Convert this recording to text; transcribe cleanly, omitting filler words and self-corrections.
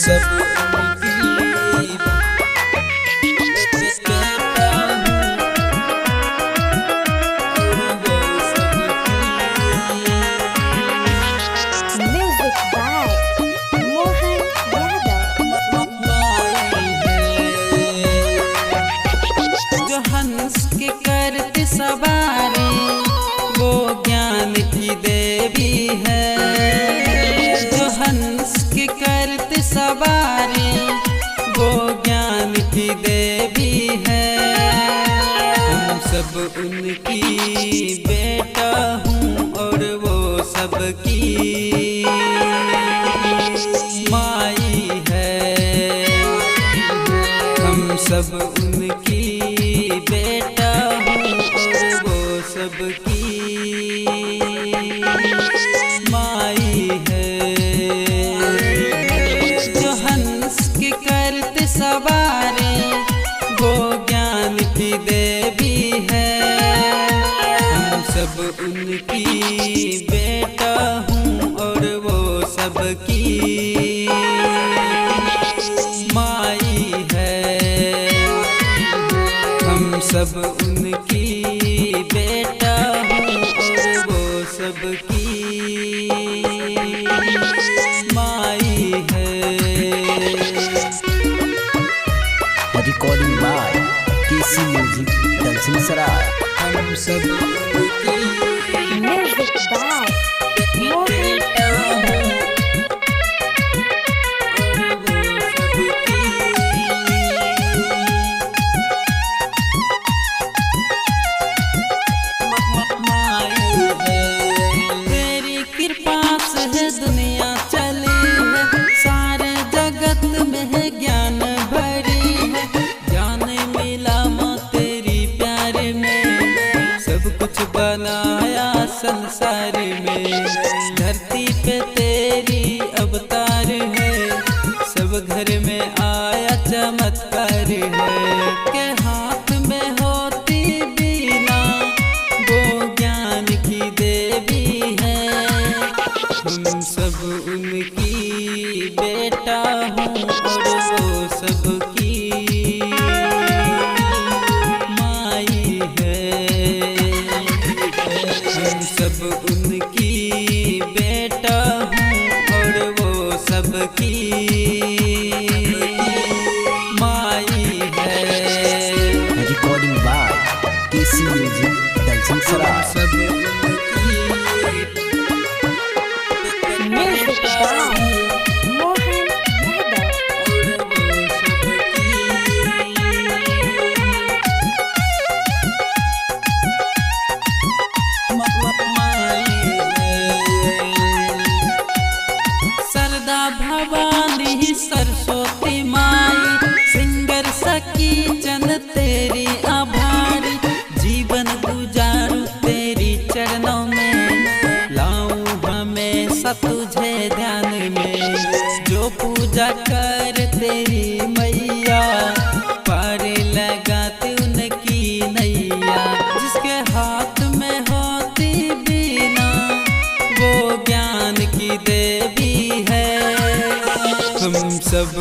सब उनकी बेटा हूँ और वो सबकी Music by Mohan Yadav. माई है। जो हंस के करते सवारी वो ज्ञान की देवी है। जो हंस के करते सवारी वो ज्ञान की देवी है। हम सब उनकी बेटा हूँ और वो सबकी माई है। हम सब उनकी बेटा हूँ और वो सबकी माई है। जो हंस के करते सवारी वो ज्ञान की देवी है। हम सब उनकी बेटा हूँ और वो सबकी माई है। हम सब उनकी बेटा हूँ और वो सबकी माई है। Recording by KC Music, Dalsing Sarai. हम सब उनकी Music by Mohan बेटा हूँ और वो सबकी माई है। तेरी कृपा से दुनिया चली है। सारे जगत में है ज्ञान भरी है। ज्ञान मिला माँ तेरी प्यार में। सब कुछ बनाया संसार में। धरती पे तेरी अवतार है। सब घर में आया चमत्कार है। के हाथ में होती बीना वो ज्ञान की देवी है। हम सब उनकी बेटा हूँ और वो सबकी माई है। हम सब उनकी बेटा हूँ और वो सबकी माई है। Recording by KC Music, Dalsing Sarai. सब उनकी Music by Mohan Yadav. और वो सबकी माई है। सरदा भवानी सरस्वती माई सिंगर सखी चंद तेरी आभारी। जीवन गुजारू तेरी चरणों में। लाऊं हमेशा तुझे ध्यान में। जो पूजा कर तेरी मैया पार लगाते उनकी नैया। जिसके हाथ में होती बीना वो ज्ञान की देवी है। हम सब